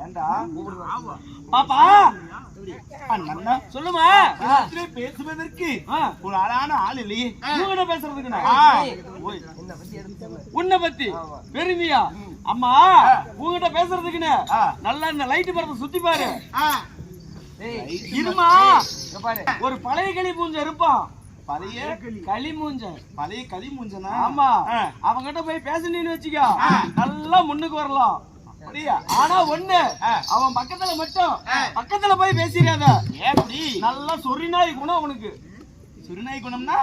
ஏண்டா பாப்பா அண்ணா சொல்லுமா பேசுவதற்கு ஒரு ஆளான ஆள் இல்லையே உங்ககிட்ட பேசுறதுக்கு உன்னை பத்தி பெருமையா அம்மா உங்ககிட்ட பேசுறதுக்குன்னு நல்லா இந்த லைட் படத்தை சுத்தி பாரு இருமா ஒரு பழைய களி மூஞ்ச இருப்பான் பழைய களி மூஞ்ச பழைய களி மூஞ்சனா ஆமா அவங்கிட்ட போய் பேசணும்னு வச்சுக்கோ நல்லா முன்னுக்கு வரலாம் அப்படியா ஆனா ஒண்ணு அவன் பக்கத்துல போய் பேசிடாத ஏப்படி நல்லா சொரிநாய் குணம் அவனுக்கு சுருநாய் குணம்னா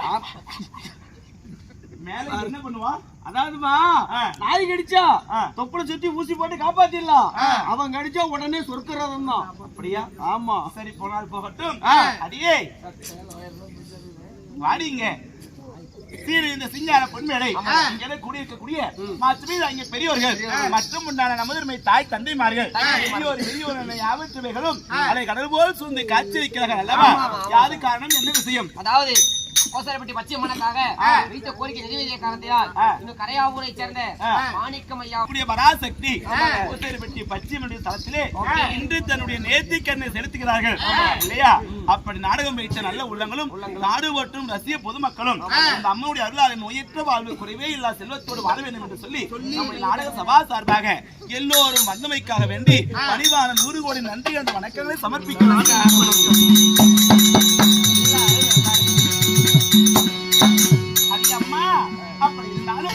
மேல என்ன பண்ணுவான் அதாவதுமா நாய் கடிச்சா தொப்புளை சுத்தி ஊசி போட்டு காப்பாத்திடலாம் அவன் கடிச்சா உடனே சொர்க்கிறதம் தான் அப்படியா ஆமா சரி போனால் போகட்டும் அடியே வாடிங்க சீரு இந்த சிங்கார பொன்மேடை இங்கே கூடியிருக்கக்கூடிய இங்க பெரியவர்கள் மற்றும் உண்டான நமதுமை தாய் தந்தைமார்கள் பெரியோர் யாவற்றுவைகளும் அதை கடல் போல் சூழ்ந்து காட்சியிருக்கிறார்கள் அல்லவா யாது காரணம் என்ன விஷயம் அதாவது கோசரப்பட்டி பச்சை மனக்காக வைத்த கோரிக்கை நிறைவேறிய காரணத்தினால் இந்த கரையாவூரை சேர்ந்த மாணிக்கம் ஐயா பராசக்தி கோசரப்பட்டி பச்சை மணி தளத்திலே இன்று தன்னுடைய நேர்த்திக்கண்ணை செலுத்துகிறார்கள் இல்லையா அப்படி நாடகம் வைத்த நல்ல உள்ளங்களும் நாடு மற்றும் ரசிய பொதுமக்களும் இந்த அம்மாவுடைய அருளாளை நோயற்ற வாழ்வு குறைவே இல்லா செல்வத்தோடு வாழ வேண்டும் என்று சொல்லி நம்முடைய நாடக சபா சார்பாக எல்லோரும் வந்தமைக்காக வேண்டி பணிவான 100 கோடி நன்றி அந்த வணக்கங்களை சமர்ப்பிக்கிறாங்க அப்படி இருந்தாலும்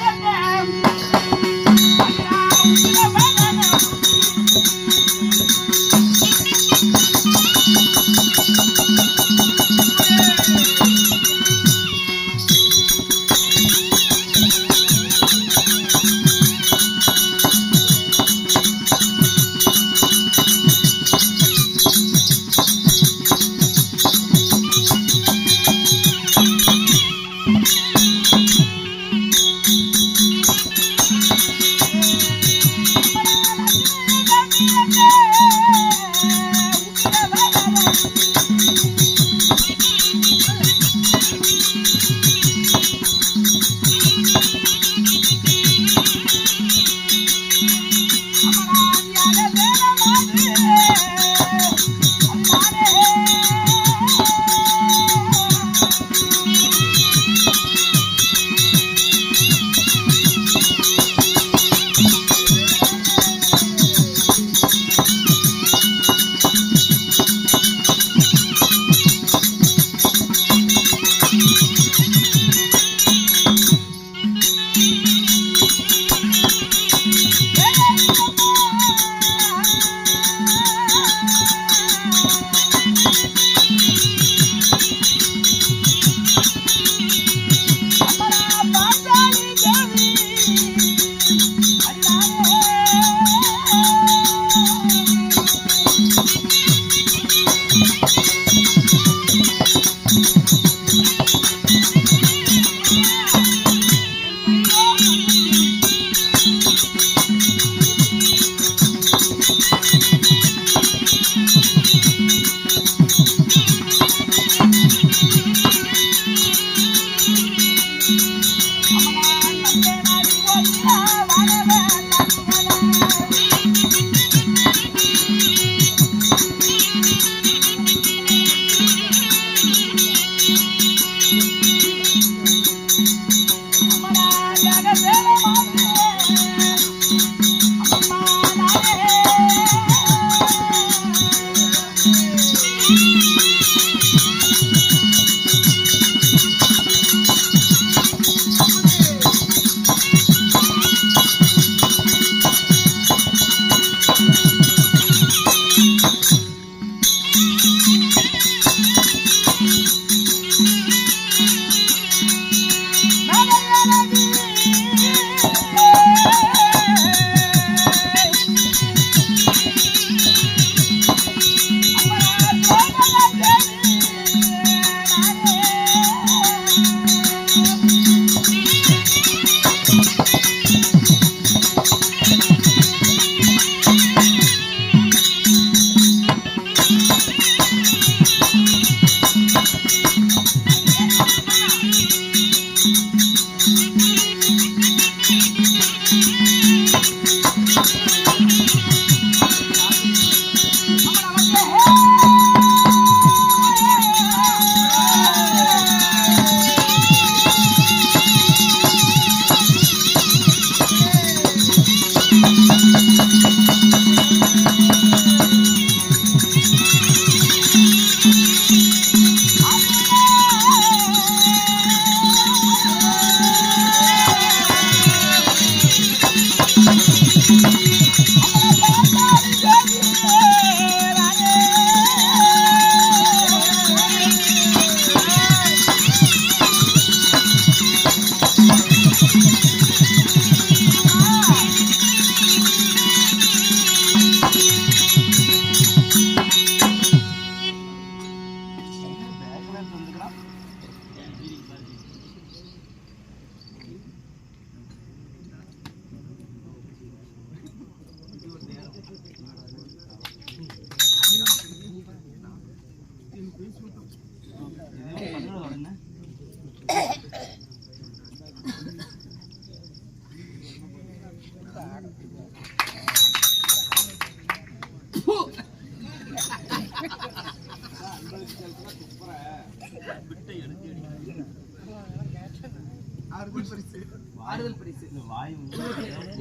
ஆறுதல் பரிசு. வாய்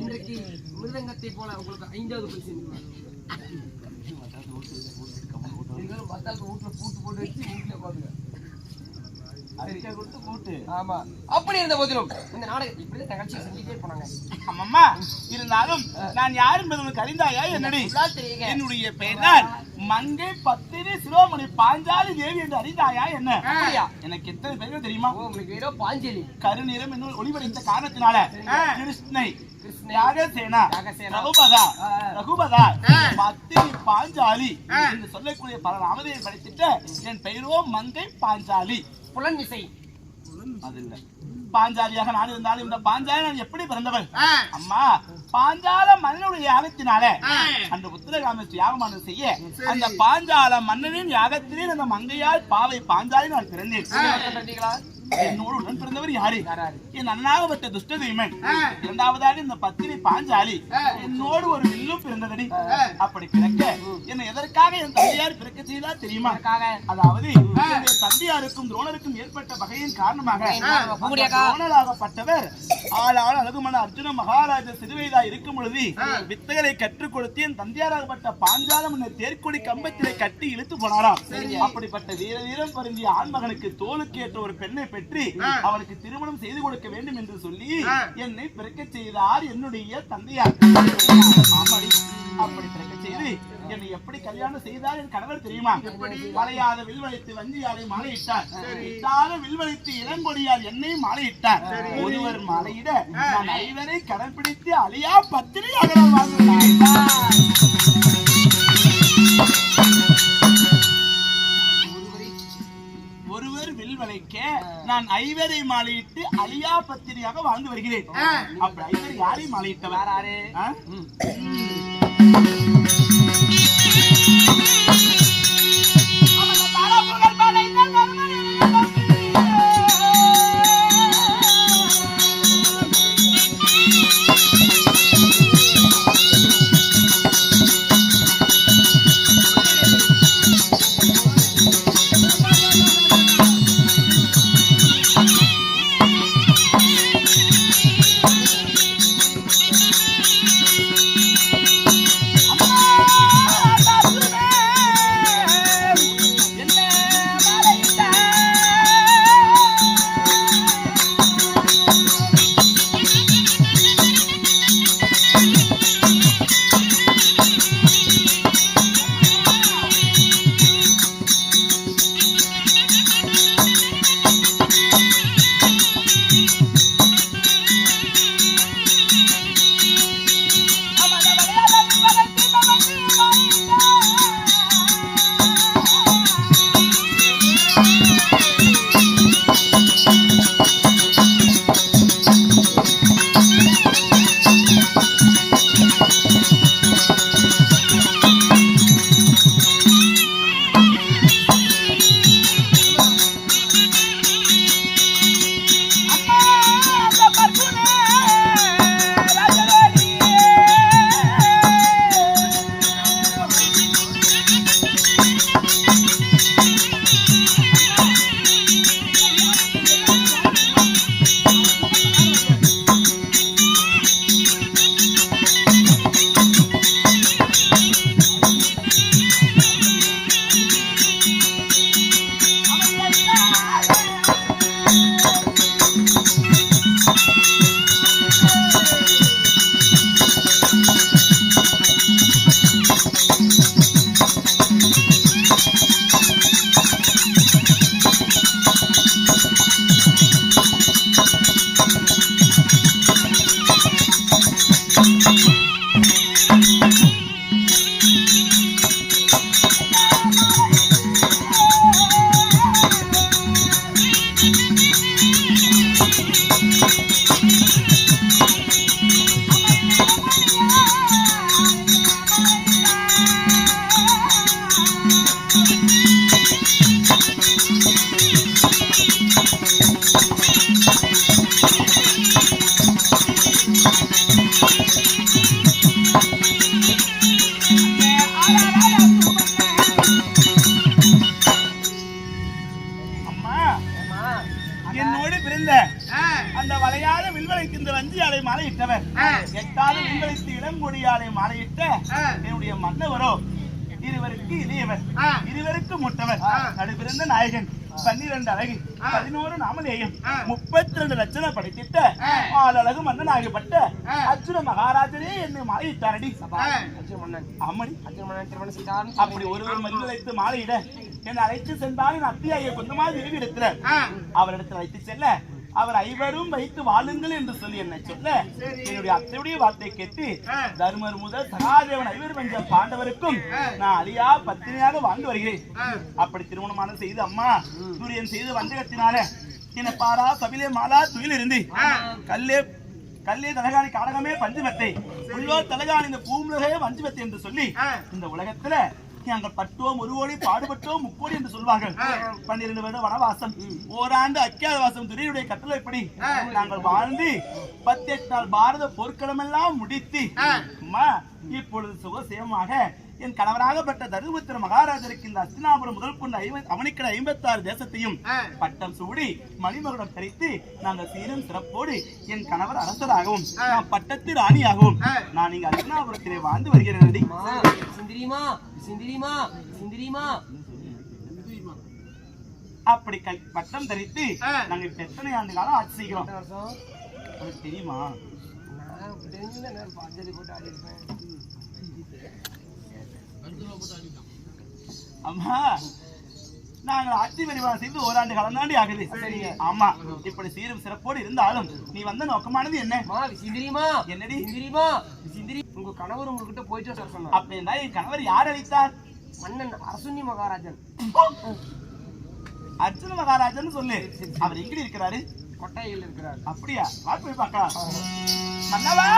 இன்றைக்கு மிருதங்கத்தை போல உங்களுக்கு 5வது பரிசு. மத்தாக்கு வீட்டுல பூட்டு போட்டு வச்சு வீட்டுல உட்காந்துங்க. ஆமா, அப்படி இருந்த போதிலும் இந்த நாடகம் இப்படி நிகழ்ச்சி செஞ்சுட்டே போனாங்க. அம்மா இருந்தாலும் நான் யார் என்பது உனக்கு அறிந்தாயா? என்னடி தெரியுங்க. என்னுடைய பெயர் தான் மங்கை பத்தினி சிரோமணி பாஞ்சாலி தேவி என்று அறிந்தாயா? என்ன எனக்கு எத்தனை பேர்கள் தெரியுமா? உங்களுக்கு ஏதோ பாஞ்சலி கருநிறம் என்னும் ஒளிவடைந்த காரணத்தினால கிருஷ்ணை யாகசேனா ரகுபதா பத்தினி பாஞ்சாலி என்று சொல்லக்கூடிய பல நாமதையை படித்துட்டு என் பெயரோ மங்கை பாஞ்சாலி. புலன் விசை அது இல்ல, பாஞ்சாலியாக நான் இருந்தாலும் இந்த பாஞ்சாலி நான் எப்படி பிறந்தவள்? அம்மா, பாஞ்சால மன்னனுடைய யாகத்தினால அந்த உத்தரகாமேஸ்வரி யாகமானது செய்ய அந்த பாஞ்சால மன்னனின் யாகத்திலே அந்த மங்கையால் பாவை பாஞ்சாலி நான் பிறந்தேன். என்னோடு உடன் பிறந்தவர் யாரு? என் அண்ணாகப்பட்ட துஷ்ட தெய்வன். இரண்டாவதாக இந்த பத்தினி பாஞ்சாலி என்னோடு ஒரு வில்லும் பிறந்ததடி. அப்படி பிறக்க என்னை எதற்காக என் தந்தையார் பிறக்க செய்தா தெரியுமா? அதாவது என்னுடைய தந்தையாருக்கும் துரோணருக்கும் ஏற்பட்ட வகையின் காரணமாக துரோணராகப்பட்டவர் ஆளால் அழகுமன அர்ஜுன மகாராஜா சிறுவயதா இருக்கும் பொழுது வித்தைகளை கற்றுக் கொடுத்து என் தந்தையாராகப்பட்ட பாஞ்சாலம் என்னை தேர்க்கொடி கம்பத்திலே கட்டி இழுத்து போனாராம். அப்படிப்பட்ட வீர வீரம் பருந்திய ஆண்மகனுக்கு தோலுக்கு ஏற்ற ஒரு பெண்ணை பெற்று அவனுக்கு திருமணம் செய்து கொடுக்க வேண்டும் என்று சொல்லி என்னை பிறக்க செய்தார் என்னுடைய தந்தையார். அப்படி பிறக்க செய்து என்னை எப்படி கல்யாணம் செய்தார் என் கணவர் தெரியுமா? வளையாத வில்வழித்து வஞ்சியாரை மாலையிட்டார், இட்டாத வில்வழித்து இளங்கொடியார் என்னை மாலையிட்டார். ஒருவர் மாலையிட நான் ஐவரை கடைபிடித்து அழியா பத்தினி அகலம் வாழ்ந்தார். ஒருவர் வில்வளைக்க நான் ஐவரை மாலையிட்டு அழியா பத்திரியாக வாழ்ந்து வருகிறேன். அப்படி ஐவர் யாரை மாலையிட்டவர்? நடைபெறுந்த அந்த வளையாத வில்வளைக்கு இந்த வஞ்சியாலை மாலையிட்டவர், எட்டாத வில்வளைத்து இளங்கொடியாலை மாலையிட்ட என்னுடைய மன்னவரோ இருவருக்கு இளையவர், இருவருக்கு முட்டவர், நடுபிறந்த நாயகன், 12 அழகு, 11 நாமதேயம், 32 லட்சணம் படைத்திட்ட ஆளழகு மன்னன் ஆகப்பட்ட அர்ஜுன மகாராஜரே என்னை மாலையிட்டாரடி. அம்மணி அப்படி ஒருவர் மல்லிழைத்து மாலையிட என்னை அழைத்து சென்றால் என் அத்தியாய கொஞ்சமாக விரும்பி எடுக்கிறார். அவரிடத்தில் வைத்து செல்ல அவர் ஐவரும் வைத்து வாழுங்கள் என்று சொல்லி என்ன சொல்ல என்னுடைய அத்தையுடைய வார்த்தை கேட்டு தர்மர் முதல் சகாதேவன் ஐவர் பஞ்ச பாண்டவருக்கும் நான் அழியா பத்தினியாக வாழ்ந்து வருகிறேன். அப்படி திருமணமான செய்து அம்மா சூரியன் செய்து வந்தகத்தினால என்ன பாரா சபிலே மாலா துயில் இருந்து கல்லே தலகாணி காடகமே பஞ்சுமெத்தை உள்ளோ தலகாணி இந்த பூமுலகே பஞ்சுமெத்தை என்று சொல்லி இந்த உலகத்துல நாங்கள் பட்டோம் ஒரு கோடி பாடுபட்டோம் 3 கோடி என்று சொல்வார்கள். 12 வருட வனவாசம், ஓராண்டு அக்கியாதவாசம், துரையுடைய கட்டளைப்படி நாங்கள் வாழ்ந்து 18 நாள் பாரத போர்க்களமெல்லாம் முடித்து இப்பொழுது சுகசேமமாக என் கணவராகப்பட்ட தருமபுத்திர மகாராஜருக்கு இந்த அஸ்தினாபுரம் முதல் கொண்டு அவனிக்கட 56 தேசத்தையும் பட்டம் சூடி மணிமகுடம் தரித்து நாங்கள் சீரும் சிறப்போடு என் கணவர் அரசராகவும் நான் பட்டத்து ராணியாகவும் நான் இங்க அஸ்தினாபுரத்திலே வாழ்ந்து வருகிறேன். அப்படி பட்டம் தரித்து நாங்க இப்ப எத்தனை ஆண்டு காலம் ஆட்சி செய்கிறோம் தெரியுமா? அம்மா நாங்கள் ஆட்சி பரிவாரம் செய்து ஓராண்டு காலம் தாண்டி ஆகுது. ஆமா, இப்படி சீரும் சிறப்போடு இருந்தாலும் நீ வந்த நோக்கமானது என்ன? என்னடி உங்க கணவர் உங்ககிட்ட போயிட்டு சொன்னார். அப்படின்னா என் கணவர் யார் அளித்தார்? மன்னன் அரசுனி மகாராஜன். அர்ஜுன மகாராஜன் சொல்லு. அவர் எங்க இருக்கிறாரு? கொட்டையில் இருக்கிறார். அப்படியா? வா போய் பார்க்கலாம். மன்னவா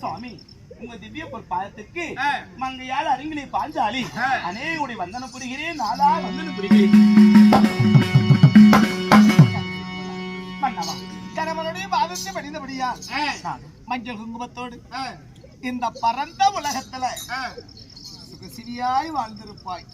சுவாமி உங்க திவ்ய பொற்பாதத்திற்கு மங்கையால் அருங்கிலே பாஞ்சாலி அநேகுடைய வந்தனம் புரிகிறேன். நாளா வந்தனம் புரிகிறேன். மன்னவா கணவனுடைய பாதத்தை பணிந்தபடியா மஞ்சள் குங்குமத்தோடு இந்த பரந்த உலகத்துல சிறியாய் வாழ்ந்திருப்பாய்.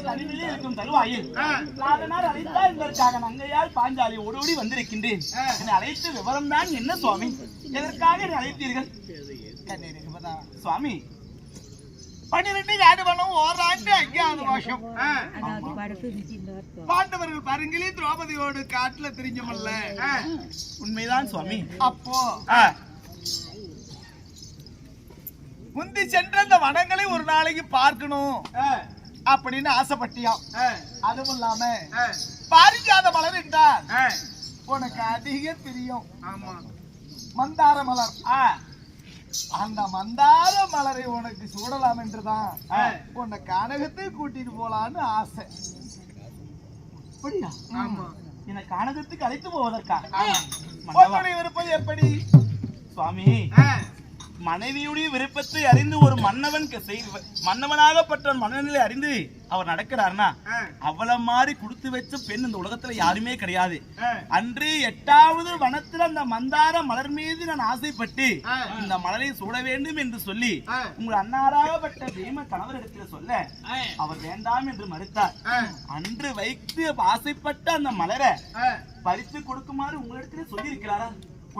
தனிமையிலே இருக்கும் தருவாயில் நாதனார் அழைத்தார் என்பதற்காக நங்கையால் பாஞ்சாலி ஓடோடி வந்திருக்கின்றேன். என்னை அழைத்த விவரம் தான் என்ன சுவாமி? எதற்காக என்னை அழைத்தீர்கள்? சுவாமி 12 ஆண்டு பணம் ஓராண்டு 5வது வருஷம் பாண்டவர்கள் பருங்கிலி திரௌபதியோடு காட்டுல திரிஞ்சமல்ல. உண்மைதான் சுவாமி. அப்போ முந்தி சென்ற அந்த வனங்களை ஒரு நாளைக்கு பார்க்கணும் அப்படின்னு ஆசைப்பட்டியாம். அதுவும் இல்லாம பாரிஜாத மலர் என்றார் உனக்கு அதிக தெரியும். மந்தார மலர். அந்த மந்தார மலரை உனக்கு சூடலாம் என்றுதான் உன்னை கானகத்தை கூட்டிட்டு போலான்னு ஆசை. அப்படியா? என்னை கானகத்துக்கு அழைத்து போவதற்கா? விருப்பம் எப்படி சுவாமி? மனைவியுடைய விருப்பத்தை அறிந்து ஒரு மன்னவனாகப்பட்ட மனநிலை அறிந்து அவர் நடக்கிறார்னா அவளை மாதிரி கொடுத்து வச்ச பெண் இந்த உலகத்துல யாருமே கிடையாது. அன்று 8வது வனத்துல அந்த மந்தார மலர் மீது நான் ஆசைப்பட்டு இந்த மலரை சூட வேண்டும் என்று சொல்லி உங்கள் அன்னாராகப்பட்ட பீம கணவர் இடத்துல சொல்ல அவர் வேண்டாம் என்று மறுத்தார். அன்று வைத்து ஆசைப்பட்ட அந்த மலரை பறித்து கொடுக்குமாறு உங்களிடத்துல சொல்லி இருக்கிறாரா?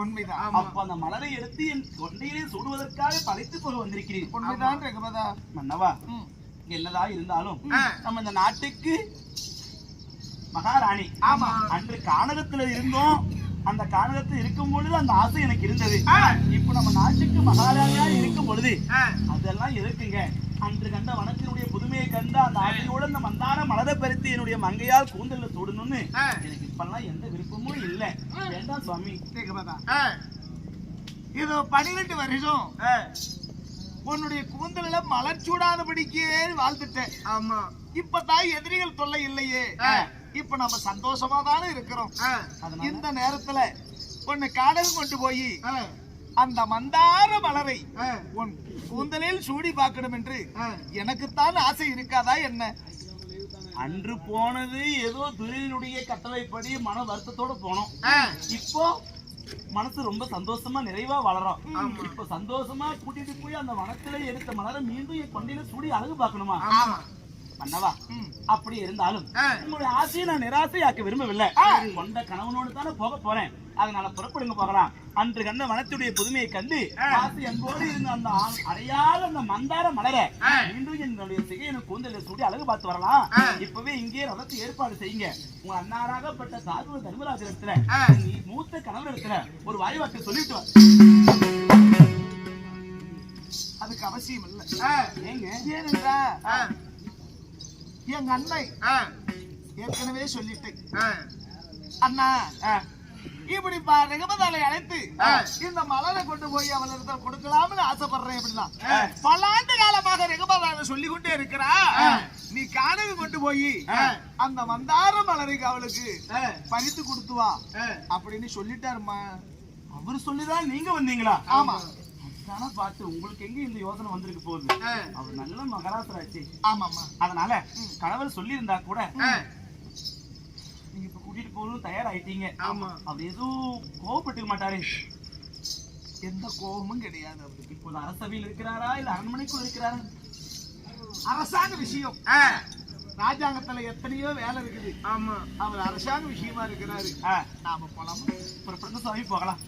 உண்மைதான். அப்ப அந்த மலரை எடுத்து என் கொண்டையிலே சூடுவதற்காக பறித்து கொண்டு வந்திருக்கிறேன். உண்மைதான் மன்னவா. என்னதா இருந்தாலும் நம்ம இந்த நாட்டுக்கு மகாராணி. அன்று கானகத்துல இருந்தோம். அந்த கானகத்தில் இருக்கும் பொழுது அந்த ஆசை எனக்கு இருந்தது. இப்ப நம்ம நாட்டுக்கு மகாராணியா இருக்கும் பொழுது அதெல்லாம் எதுக்குங்க? அன்று கண்ட வனத்தினுடைய புதுமையை கண்ட அந்த ஆசையோடு அந்த மந்தார மலரை பறித்து என்னுடைய மங்கையால் கூந்தல்ல சூடணும்னு எனக்கு இப்பெல்லாம் எந்த விருப்பமும் இல்லை. வேண்டாம் சுவாமி. இதோ 12 வருஷம் உன்னுடைய கூந்தல மலர் சூடாதபடிக்கே வாழ்ந்துட்டேன். ஆமா. இப்பதான் எதிரிகள் தொல்லை இல்லையே. இப்ப நம்ம சந்தோஷமா தானே இருக்கிறோம். இந்த நேரத்துல உன்னை கானகம் கொண்டு போய் அந்த மந்தார மலரை உன் கூந்தலில் சூடி பார்க்கணும் என்று எனக்குத்தான் ஆசை இருக்காதா என்ன? அன்று போனது ஏதோ துரியனுடைய கட்டளைப்படி மன வருத்தத்தோட போனோம். இப்போ மனசு ரொம்ப சந்தோஷமா நிறைவா வளரும். இப்ப சந்தோஷமா கூட்டிட்டு போய் அந்த வனத்துல எடுத்த மலரை மீண்டும் என் கொண்டையில சூடி அழகு பார்க்கணுமா? மன்னவா, அப்படி இருந்தாலும் உங்களுடைய ஆசையை நான் நிராசையாக்க விரும்பவில்லை. கொண்ட கணவனோடு தானே போக போறேன். அதனால புறப்படுங்க போகலாம். அன்று கண்ட வனத்துடைய புதுமையை கண்டு ஆசை அன்போடு இருந்த அந்த அடையாள அந்த மந்தார மலரை மீண்டும் என்னுடைய சிகையின கூந்தலை சூடி அழகு பார்த்து வரலாம். இப்பவே இங்கே ரதத்தை ஏற்பாடு செய்யுங்க. உங்க அன்னாராகப்பட்ட சாதுவ தர்மராஜர் இடத்துல மூத்த கணவர் இடத்துல ஒரு வாய்வாக்கு சொல்லிட்டு வர. அதுக்கு அவசியம் இல்லை. ஏனென்றா எங்க அண்ணை ஏற்கனவே சொல்லிட்டேன். அண்ணா இப்படி ரெகபதாலை அழைத்து இந்த மலரை கொண்டு போய் அவளிடத்தில் கொடுக்கலாம்னு ஆசைப்படுறேன். அப்படின்னா பல ஆண்டு காலமாக ரெகபதாலை சொல்லி கொண்டே இருக்கிறா. நீ கானகம் கொண்டு போய் அந்த மந்தார மலருக்கு அவளுக்கு பறித்து கொடுத்து வா அப்படின்னு சொல்லிட்டாருமா. அவரு சொல்லிதான் நீங்க வந்தீங்களா? ஆமா. பார்த்து உங்களுக்கு எங்க இந்த யோசனை வந்திருக்கு போகுது. அவர் நல்ல மகராசராச்சு. ஆமாமா. அதனால கணவர் சொல்லி இருந்தா கூட நீங்க இப்ப கூட்டிட்டு போகணும் தயாராயிட்டீங்க. ஆமா. அவர் எதுவும் கோவப்பட்டுக்க மாட்டாரு? எந்த கோபமும் கிடையாது. அவருக்கு இப்போது அரசவையில் இருக்கிறாரா இல்ல அரண்மனைக்குள் இருக்கிறாரா? அரசாங்க விஷயம். ராஜாங்கத்துல எத்தனையோ வேலை இருக்குது. ஆமா. அவர் அரசாங்க விஷயமா இருக்கிறாரு. நாம போலாமா? புறப்படுங்க சுவாமி, போகலாம்.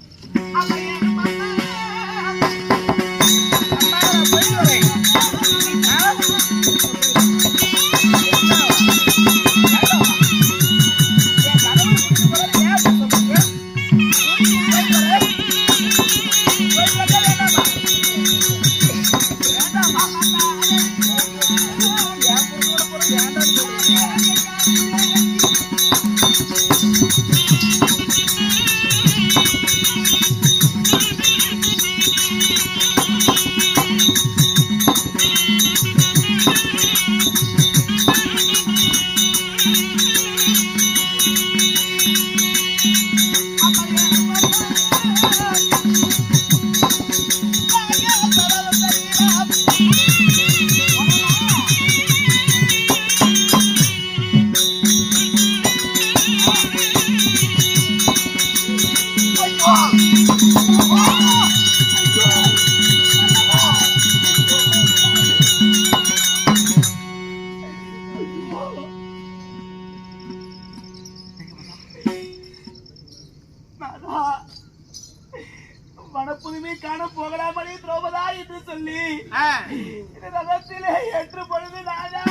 சொல்லி இந்த ரதத்திலே ஏற்று பொழுது நானா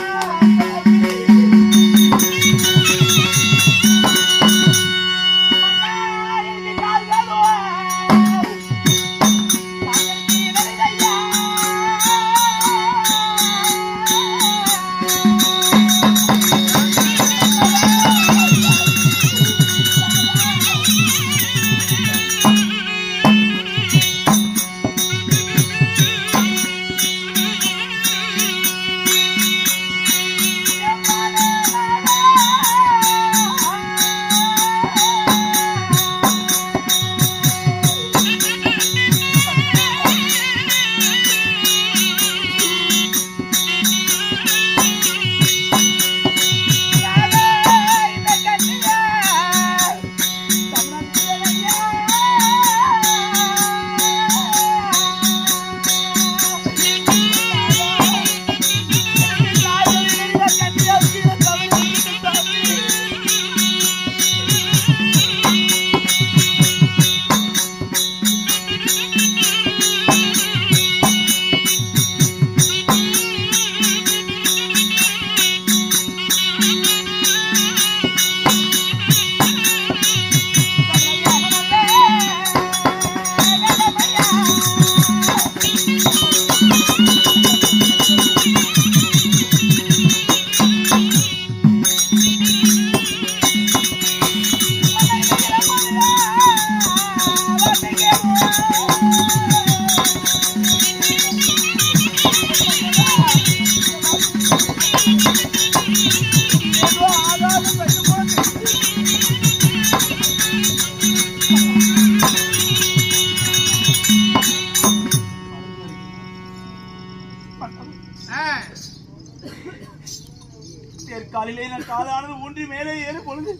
காலிலே நான் காலானது ஊன்றி மேலே ஏறும் பொழுது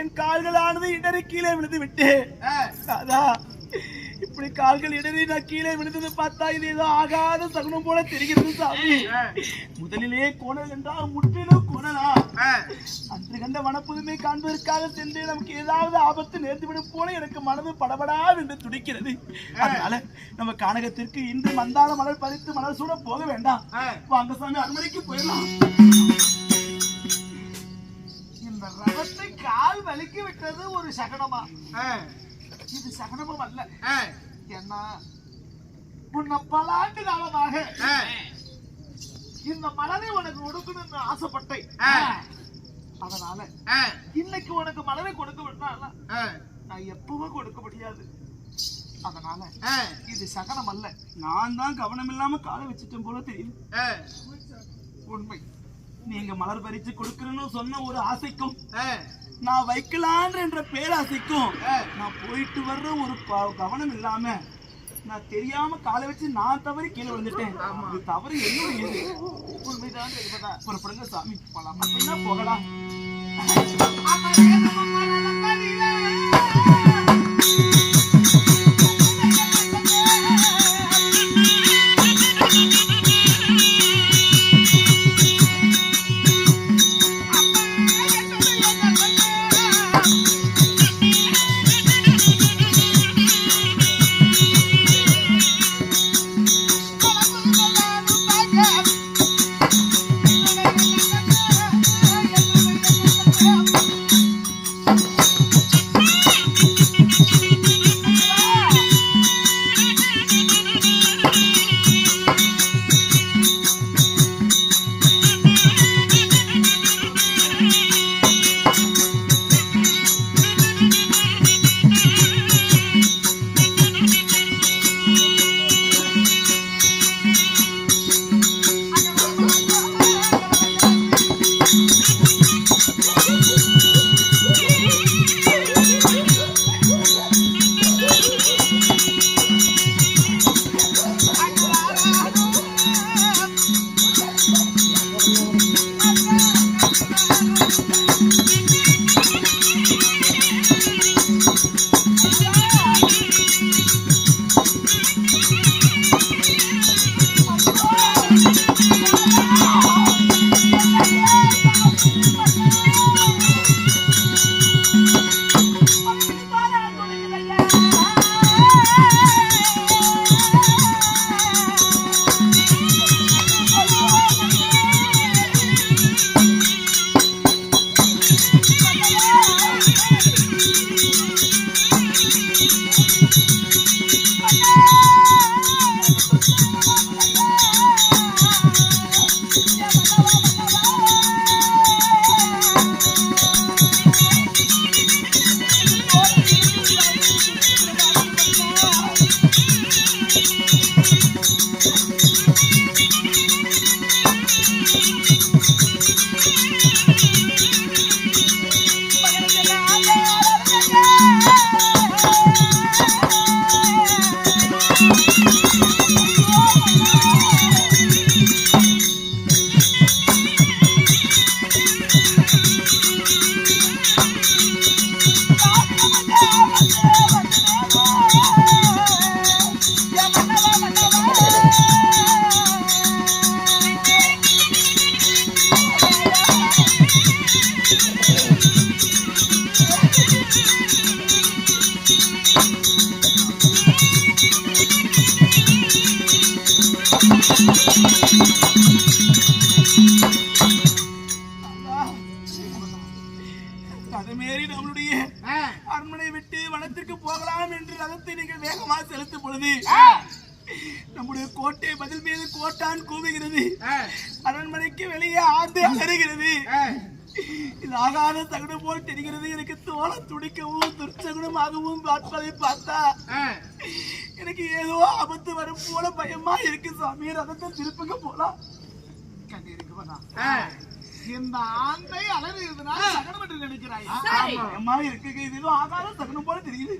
என் கால்களானது இடறி கீழே விழுந்து விட்டு இப்படி கால்கள் இடறி நான் கீழே விழுந்தது பார்த்தா இது ஏதோ ஆகாத சகுனம் போல தெரிகிறது சாமி. முதலிலே கோணல் என்றால் முற்றிலும் கோணலா அன்று கண்ட வனப்புதுமை காண்பதற்காக சென்று நமக்கு ஏதாவது ஆபத்து நேர்ந்துவிடும் போல எனக்கு மனது படபடா என்று துடிக்கிறது. அதனால நம்ம கானகத்திற்கு இன்று மந்தார மலர் பறித்து மலர் சூட போக வேண்டாம். வாங்க சாமி, அரண்மனைக்கு போயிடலாம். இந்த ரதத்தை கால் வலிக்கி விட்டது ஒரு சகனமா? இது சகனமும் அல்ல. என்ன உன்னை பல ஆண்டு காலமாக இந்த மலரை உனக்கு கொடுக்கணும்னு ஆசைப்பட்டேன். அதனால இன்னைக்கு உனக்கு மலரை கொடுக்க விட்டால நான் எப்பவும் கொடுக்க முடியாது. அதனால இது சகனம் அல்ல. நான் தான் கவனம் இல்லாம காலை வச்சுட்டேன் போல தெரியும். உண்மை. நீங்க மலர் பறிச்சு கொடுக்கணும்னு சொன்ன ஒரு ஆசைக்கும் நான் வைக்கலான் என்ற பேராசைக்கும் நான் போயிட்டு வர்ற ஒரு கவனம் இல்லாம நான் தெரியாம காலை வச்சு நான் தவறி கீழே விழுந்துட்டேன். இது தவறு என்னுடைய உண்மைதான் இருப்பதா? புறப்படுங்க சாமி, போகலாம் போகலாம். அதுமாரி நம்மளுடைய அரண்மனை விட்டு வனத்திற்கு போகலாம் என்று ரதத்தை நீங்கள் வேகமாக செலுத்தும் பொழுது நம்முடைய கோட்டை பதில் மீது கோட்டான் கூவுகிறது. அரண்மனைக்கு வெளியே ஆந்து அலறுகிறது. இது ஆகாத தகுடு போல் தெரிகிறது. எனக்கு தோளம் துடிக்கவும் துர்ச்சகுணமாகவும் பார்ப்பதை பார்த்தா எனக்கு ஏதோ ஆபத்து வரும் போல பயமா இருக்கு சாமி. ரதத்தை திருப்புங்க போலாம். இந்த ஆந்தை அலறுகிறதுனால சகனம் என்று நினைக்கிறாய். பயமா இருக்கு. இது ஏதோ ஆகாத தகுடு போல தெரியுது.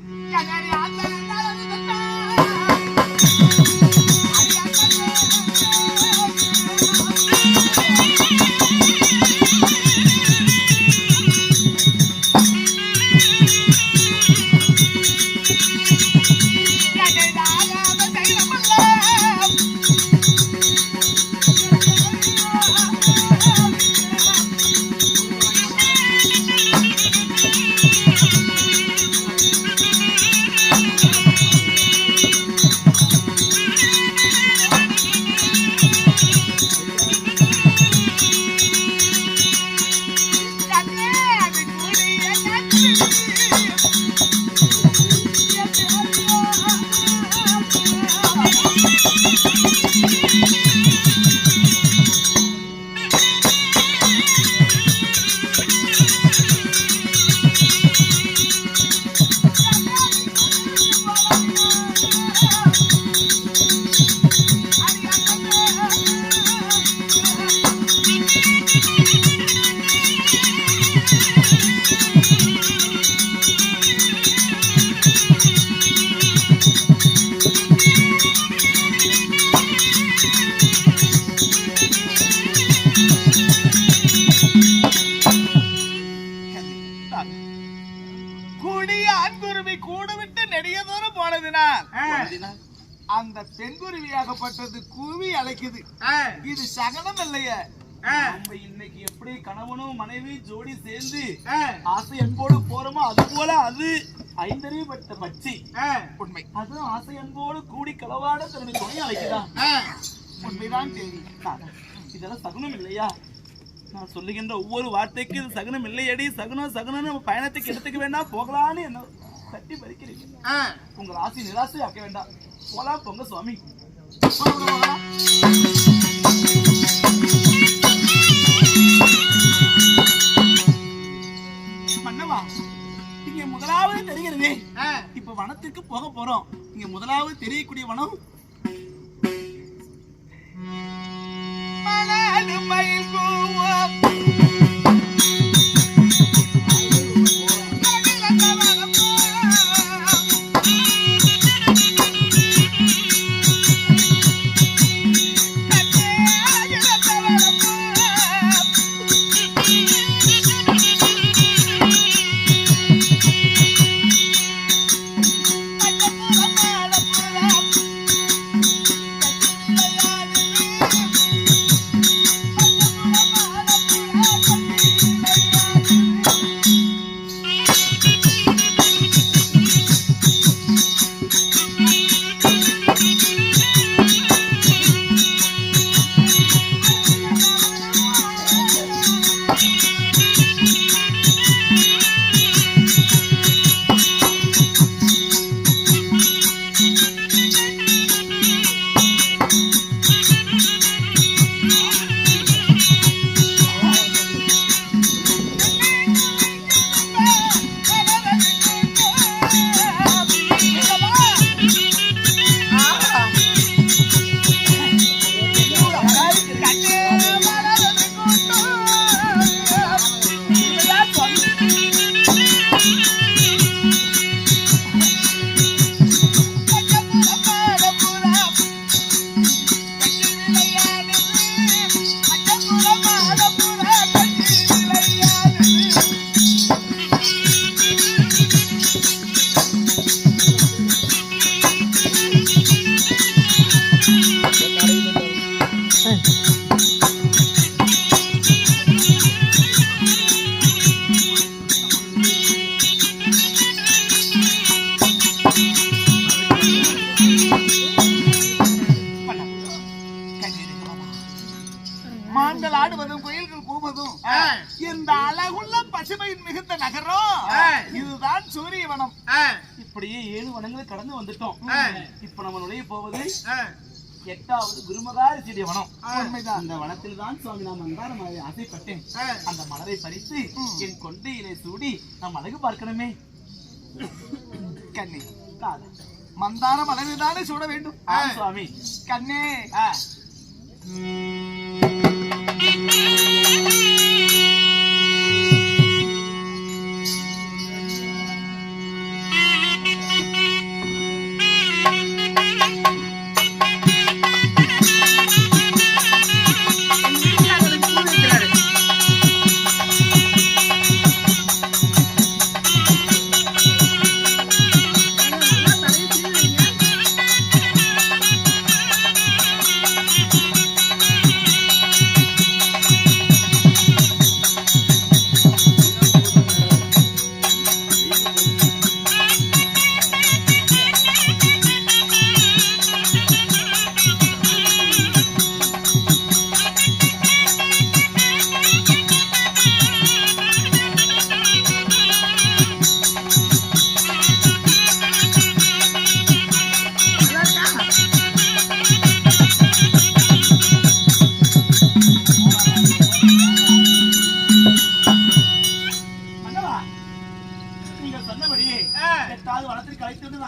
அந்த பெண்குருவியாகப்பட்டது கூவி அழைக்குது. இது சகனம் இல்லையே. நம்ம இன்னைக்கு எப்படி கணவனும் மனைவி ஜோடி சேர்ந்து ஆசை அன்போடு போறோமோ அது போல அது ஐந்தறிவுப்பட்ட பச்சி உண்மை. அதுவும் ஆசை அன்போடு கூடி களவாட தன்னுடைய துணை அழைக்குதான். உண்மைதான் தெரியும். இதெல்லாம் சகுனம் இல்லையா? நான் சொல்லுகின்ற ஒவ்வொரு வார்த்தைக்கு இது சகுனம் இல்லையடி. சகுனம் சகுனம் நம்ம பயணத்துக்கு எடுத்துக்க வேண்டாம், போகலான்னு என்ன தட்டி பறிக்கிறீங்க. உங்கள் ஆசை நிராசை ஆக்க வேண்டாம், போலாம் போங்க சுவாமி. மன்னவா, இங்க முதலாவது தெரிகிறது. இப்ப வனத்திற்கு போக போறோம். இங்க முதலாவது தெரியக்கூடிய வனம் மயில் கூவம். மான்கள் ஆடுவதும் கோயில்கள் கூவதும் இந்த அழகுள்ள பசுமையின் மிகுந்த நகரம் இதுதான் சூரியவனம். இப்படியே 7 வனங்களை கடந்து வந்துட்டோம். இப்ப நம்ம நுழைய போவது 8வது குருமகாரி சீடிய வனம். அந்த வனத்தில் தான் சுவாமி நான் மந்தார மலரை ஆசைப்பட்டேன். அந்த மலரை பறித்து என் கொண்டையிலே சூடி நாம் அழகு பார்க்கணுமே. கண்ணே, மந்தார மலரை தானே சூட வேண்டும் சுவாமி. கண்ணே,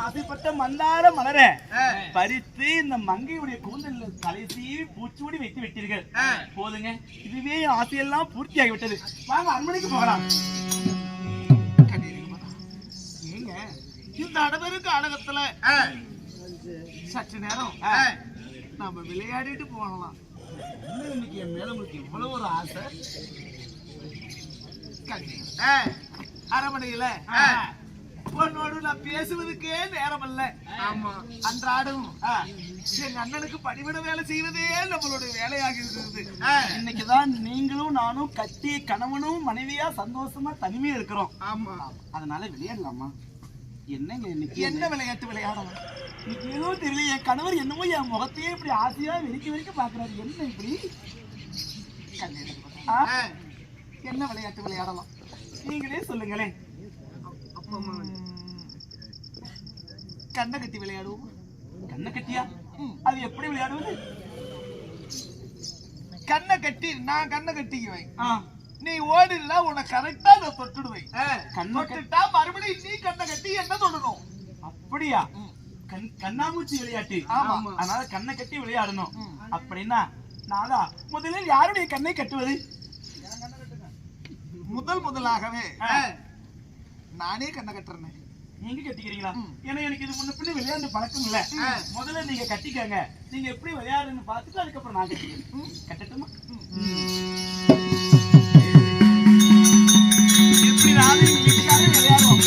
ஆசைப்பட்ட மந்தார மலரை பறித்து இந்த மங்கையுடைய கூந்தலில் தலைசீவி பூச்சூடி வைத்து விட்டீர்கள். போதுங்க, இதுவே என் ஆசையெல்லாம் பூர்த்தி ஆகிவிட்டது. வாங்க அரண்மனைக்கு போகலாம். ஏங்க இந்த அடவருக்கு அடகத்துல சற்று நேரம் நாம விளையாடிட்டு போகலாம். இன்னைக்கு என் மேல உங்களுக்கு இவ்வளவு ஒரு ஆசை. அரமனையில உன்னோடு நான் பேசுவதுக்கே நேரம் அல்ல. அன்றாடும் எங்க அண்ணனுக்கு பணிவிட வேலை செய்வதே நம்மளுடைய வேலையாக இருக்கிறது. இன்னைக்குதான் நீங்களும் நானும் கட்டி கணவனும் மனைவியா சந்தோஷமா தனிமையா இருக்கிறோம். அதனால விளையாடலாமா? என்னங்க இன்னைக்கு என்ன விளையாட்டு விளையாடலாம்? இன்னைக்கு ஏதோ தெரியல, என் கணவர் என்னமோ என் முகத்தையே இப்படி ஆசையா வெறிக்க பாக்குறாரு. என்ன இப்படி? என்ன விளையாட்டு விளையாடலாம்? நீங்களே சொல்லுங்களேன். கண்ணை கட்டி விளையாடுவோம். கண்ணை கட்டியா? அது எப்படி விளையாடுவது? கண்ணை கட்டி நான் கண்ணை கட்டிக்குவேன், நீ ஓடினா உன்னை கரெக்டா நான் தொட்டுடுவேன். தொட்டுட்டா மறுபடியும் நீ கண்ணை கட்டி என்ன தொடணும். அப்படியா? கண்ணாமூச்சி விளையாட்டு. அதனால கண்ணை கட்டி விளையாடணும். அப்படின்னா நாளா முதலில் யாருடைய கண்ணை கட்டுவது? முதலாகவே நானே கண்ணை கட்டுறேன். நீங்க கட்டிக்கிறீங்களா? ஏன்னா எனக்கு இது முன்ன பின்ன விளையாண்டு பழக்கம் இல்ல. முதல்ல நீங்க கட்டிக்கங்க. நீங்க எப்படி விளையாடுன்னு பார்த்துட்டு அதுக்கப்புறம் நான் கட்டிக்கிறேன். கட்டட்டுமா? எப்படி நானும் எங்க வீட்டுக்காரே விளையாடுவோம்.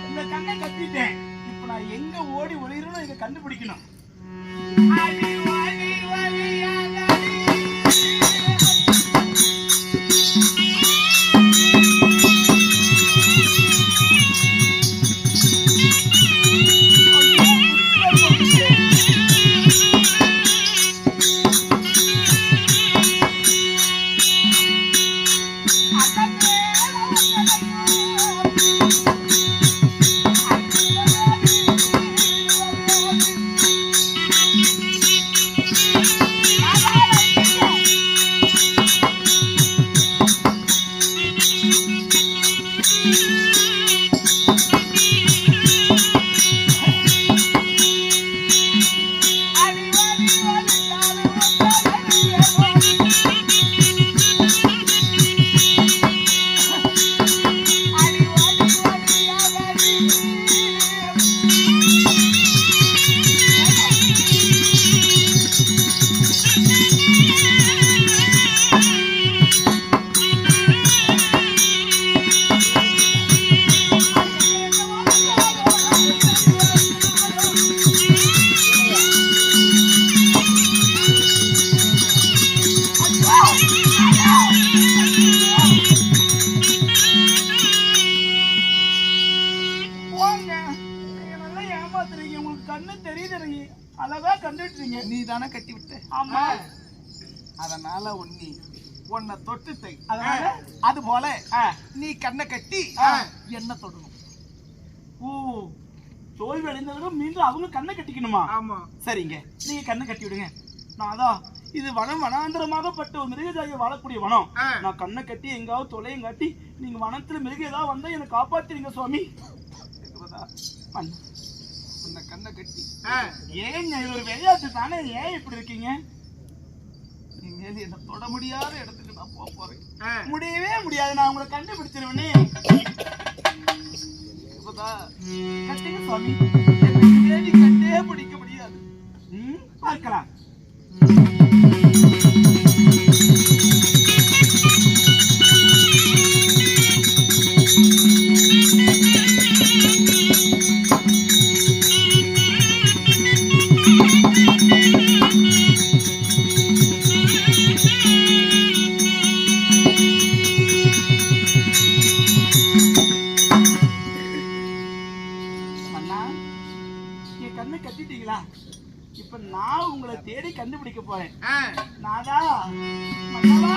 இந்த கண்ணை கட்டிட்டேன். இப்ப நான் எங்க ஓடி ஒளிரணும் இதை கண்டுபிடிக்கணும். விட்டேன். ஆமா. அதனால உன்னை தொட்டுட்டேன். அதனால? அது போல நீ கண்ணை கட்டி என்ன தொடணும். ஓ, தோல்வி அடைந்தவர்கள் மீண்டும் அவங்க கண்ணை கட்டிக்கணுமா? ஆமா. சரிங்க, நீங்க கண்ணை கட்டி விடுங்க. நான் அதான் இது வனாந்தரமாகப்பட்ட ஒரு மிருகஜாதியை வாழக்கூடிய வனம். நான் கண்ணை கட்டி எங்காவது தொலையும் காட்டி நீங்க வனத்துல மிருகம் ஏதாவது வந்தா என்னை காப்பாத்துறீங்க சுவாமி. உன்னை கண்ணை கட்டி ஏங்க இது ஒரு விளையாட்டு தானே, ஏன் இப்படி இருக்கீங்க? இனிமேல் என்ன தொட முடியாத இடத்துக்கு நான் போறேன். முடியவே முடியாது, நான் உங்களை கண்டுபிடிச்சிருவேனே. கட்டுங்க சுவாமி, நீ கண்டே பிடிக்க முடியாது. பார்க்கலாம். கட்டிட்டீங்களா? இப்ப நான் உங்களை தேடி கண்டுபிடிக்க போறேன். நாதா மன்னவா,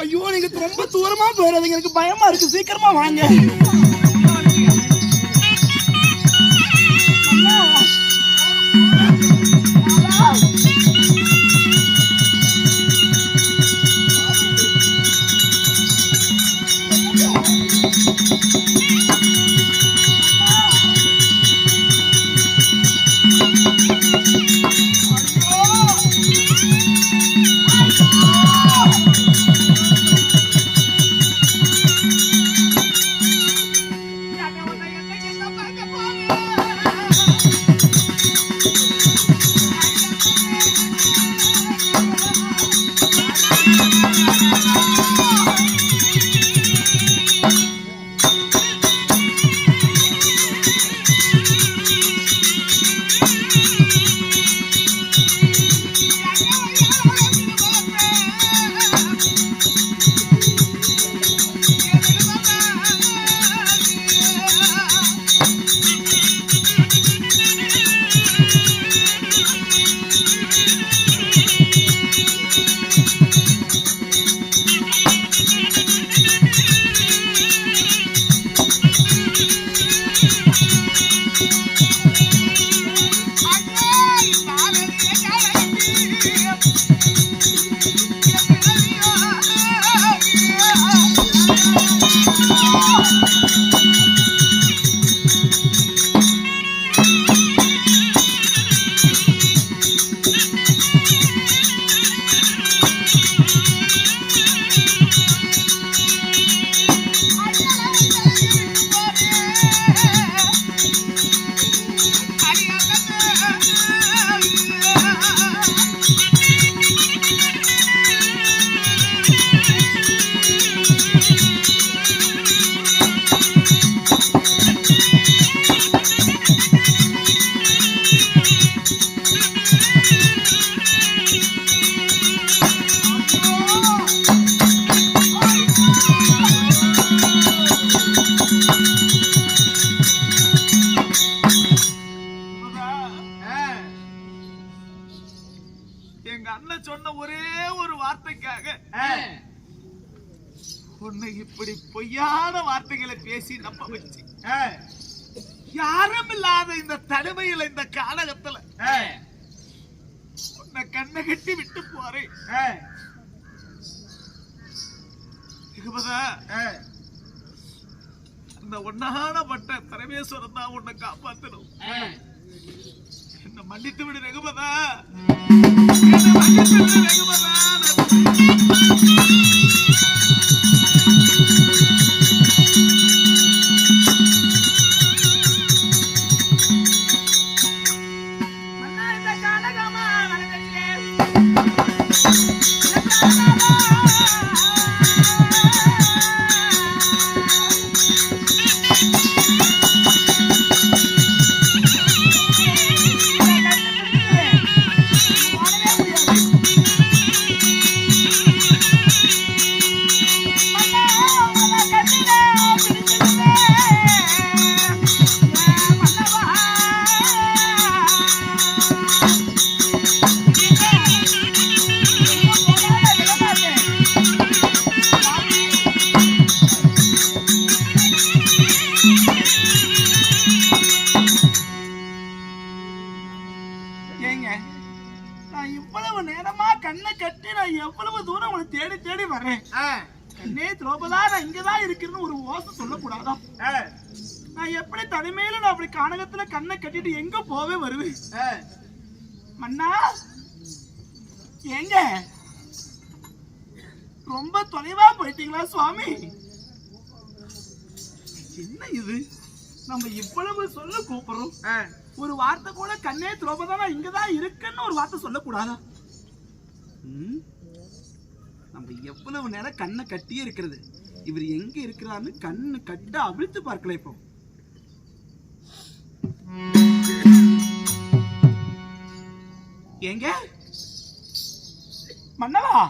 ஐயோ நீங்க ரொம்ப தூரமா போயிடாதீங்க, எனக்கு பயமா இருக்கு, சீக்கிரமா வாங்க. எங்க அண்ணன் சொன்ன ஒரே ஒரு வார்த்தைக்காக உன்னை இப்படி பொய்யான வார்த்தைகளை பேசி நம்ப வச்சு யாரும் இல்லாத இந்த தனிமையில இந்த காலகத்துல உன்னை கண்ணை கட்டி விட்டு போறேன். அந்த ஒன்னான பட்ட பரமேஸ்வரன் தான் உன்னை காப்பாத்தணும். என்ன மன்னித்து விடு ரகுபதா, என்ன மன்னித்து விடு ரகுபதா. நான் இவ்வளவு நேரமா கண்ணை கட்டி நான் எவ்வளவு தூரம் உங்களை தேடி தேடி வர்றேன். கண்ணே திரௌபதா, நான் இங்கதான் இருக்கிறேன்னு ஒரு ஓசை சொல்லக்கூடாதா? நான் எப்படி தனிமையில நான் அப்படி கானகத்துல கண்ணை கட்டிட்டு எங்க போவே வருவேன்? மன்னா எங்க ரொம்ப தொலைவா போயிட்டீங்களா சுவாமி? என்ன இது, நம்ம இவ்வளவு சொல்ல கூப்பிடுறோம், ஒரு வார்த்தை கூட கண்ணே திரௌபதா நான் இங்கதான் இருக்குன்னு ஒரு வார்த்தை சொல்லக்கூடாதா? நம்ம எவ்வளவு நேரம் கண்ணை கட்டியே இருக்கிறது, இவர் எங்க இருக்கிறான்னு கண்ணு கட்ட அவிழ்த்து பார்க்கல. இப்போ எங்க மன்னவா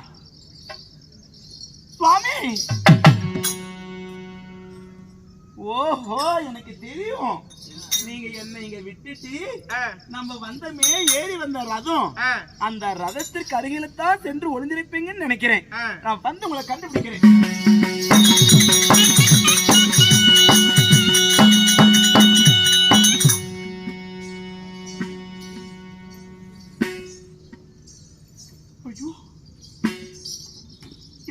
சுவாமி? ஓஹோ, எனக்கு தெரியும், நீங்க என்ன இங்க விட்டுட்டு நம்ம வந்தமே ஏறி வந்த ரதம், அந்த ரதத்திற்கு அருகில தான் சென்று ஒளிந்திருப்பீங்கன்னு நினைக்கிறேன். நான் வந்து உங்களை கண்டுபிடிக்கிறேன். ஐயோ,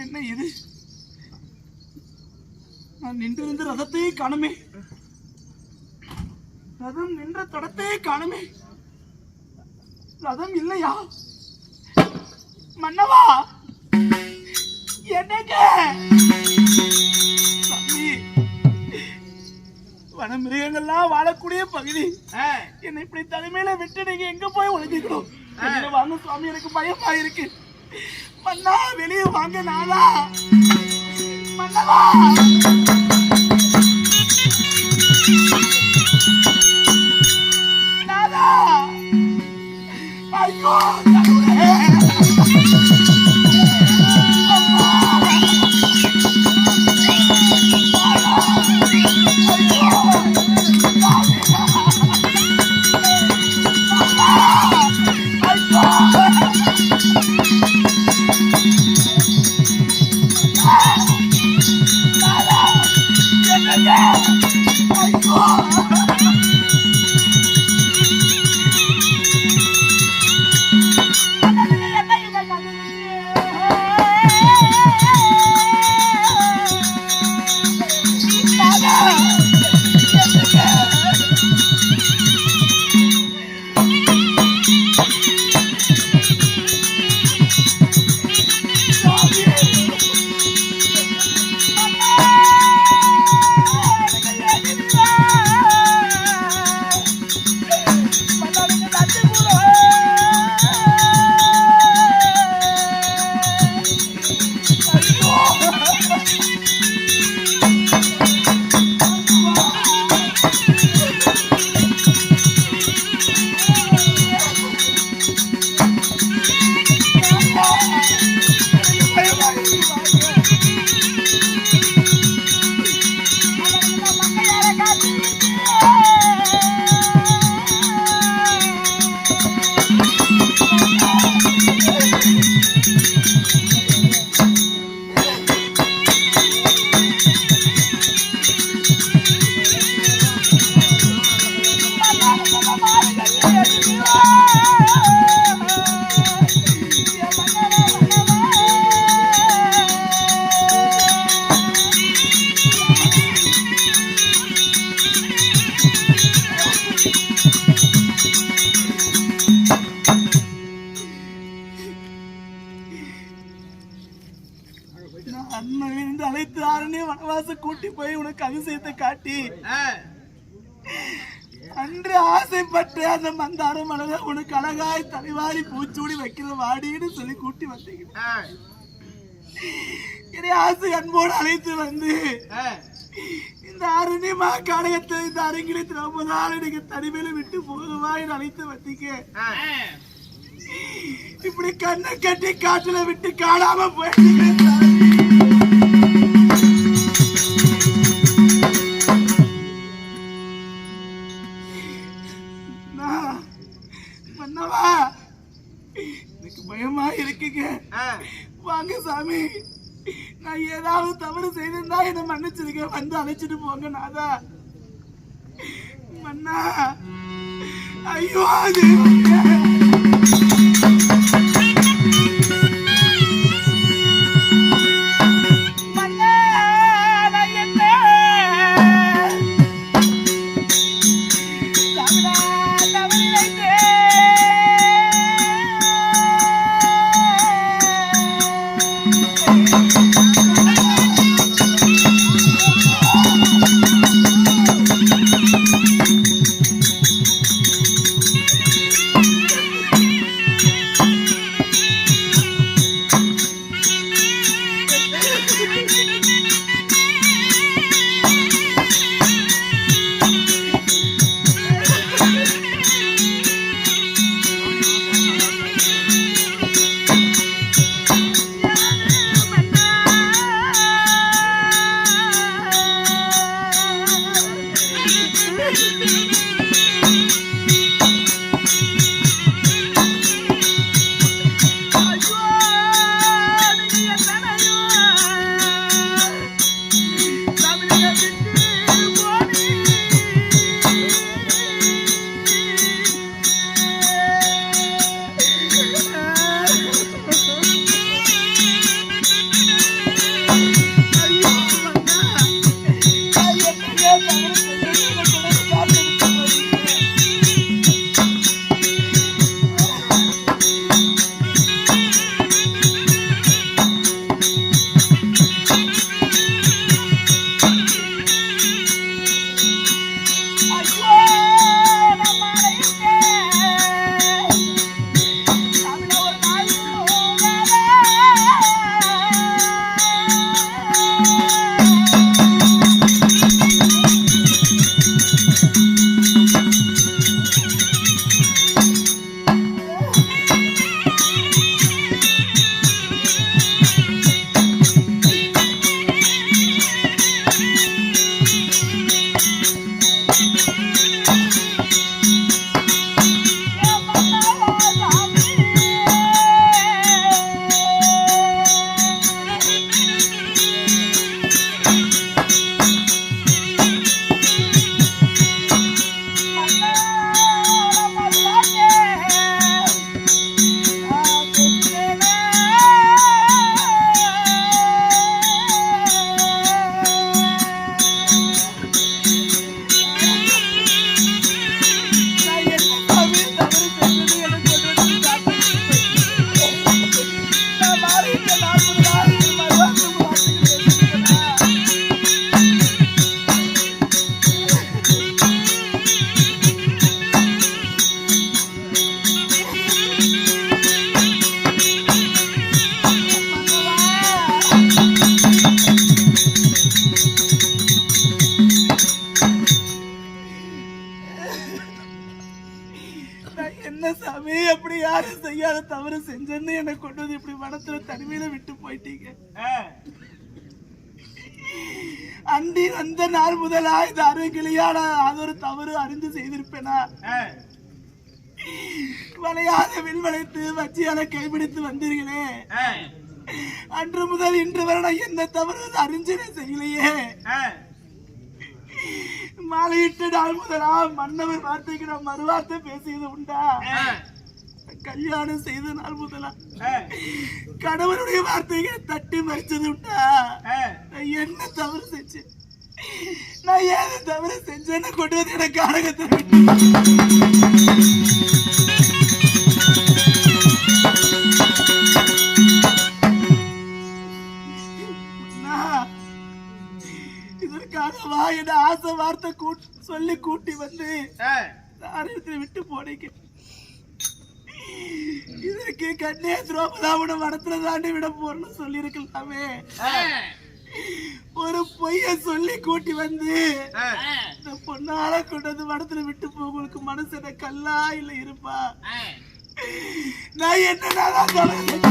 என்ன இது, நான் நின்று ரதத்தையே காணுமே, ரதம் நின்ற தடத்தையே காணுமே, ரதம் இல்லையா? மன்னவா என்னங்க வன மிருகங்கள்லாம் வாழக்கூடிய பகுதி, என்னை இப்படி தலைமையில விட்டு நீங்க எங்க போய் ஒளிஞ்சுக்கணும்? வாங்க சுவாமி, எனக்கு பயமா இருக்கு. மன்னா வெளியே வாங்க. நாளா மன்னவா, ஐயோ வனவாசம் கூட்டி போய் உனக்கு அதிசயத்தை காட்டி அன்று ஆசைப்பட்டு அந்த மந்தார மலர உனக்கு அழகாய் தலைவாரி பூச்சூடி வைக்கிற வாடின்னு சொல்லி கூட்டி வந்தீங்க. என்னை ஆசை அன்போடு அழைத்து வந்து இந்த அருணிமா காலகத்தை இந்த அரங்கிலே திரௌபதால் எனக்கு தனிமையில விட்டு போகவாய் அழைத்து வந்தீங்க. இப்படி கண்ணை கட்டி காட்டுல விட்டு காணாம போயிட்டீங்க. மன்னவா எனக்கு பயமா இருக்குங்க. வாங்க சாமி, நான் ஏதாவது தவறு செய்திருந்தா என்ன மன்னிச்சிருக்க, வந்து அழைச்சிட்டு போங்க நாதா. மன்னா ஐயோ என்ன சாமி, அப்படி யாரும் செய்யாத தவறு செஞ்சேன்னு என்னை கொண்டு வந்து இப்படி வனத்துல தனிமையில விட்டு போயிட்டீங்க. அண்டி வந்த நாள் முதலா இந்த அருகிலியான அது ஒரு தவறு அறிந்து செய்திருப்பேனா? வளையாத வில் வளைத்து வச்சியால கைப்பிடித்து வந்தீர்களே, அன்று முதல் இன்று வரை நான் எந்த தவறு அறிஞ்சனே செய்யலையே. மாலையிட்ட நாள் முதலா மன்னவர் வார்த்தைக்கு நான் மறுவார்த்தை பேசியது உண்டா? கல்யாணம் செய்த நாள் முதலா கணவனுடைய வார்த்தைகளை தட்டி மறிச்சது உண்டா? நான் என்ன தவறு செஞ்சேன்? நான் ஏது தவறு செஞ்சேன்னு கொண்டு வந்து எனக்கு காரகத்தை வார்த்தை சொல்லி கூட்டி வந்து தாரத்தில் விட்டு போனீங்க. இதற்கு கண்ணே திரௌபதாவோட மனத்துல தாண்டி விட போறேன்னு சொல்லி இருக்கலாமே. ஒரு பொய்ய சொல்லி கூட்டி வந்து இந்த பொண்ணால கொண்டு வந்து மனத்துல விட்டு போ. உங்களுக்கு மனசு என்ன கல்லா இல்ல இருப்பா? நான் என்னதான் சொல்றேன்.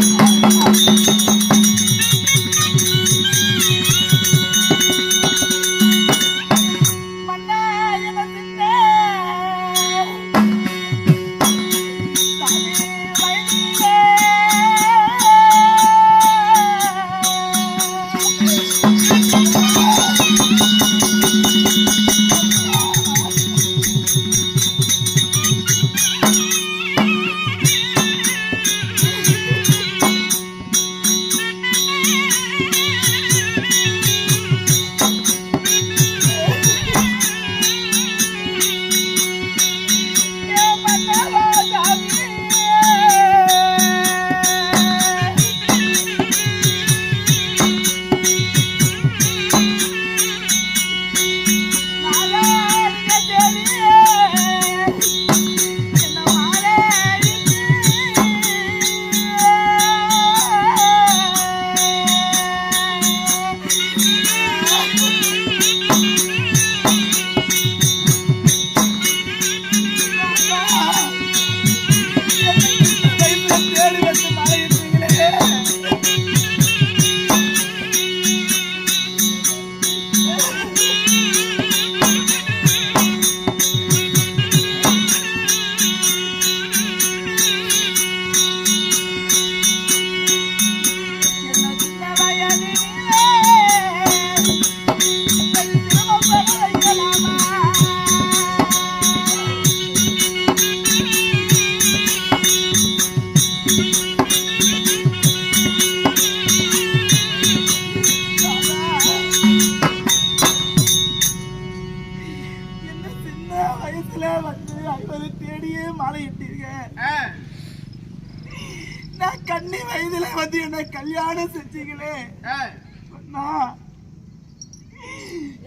கண்ணி வயதுல வந்து என்ன கல்யாணம் செஞ்சீங்களே.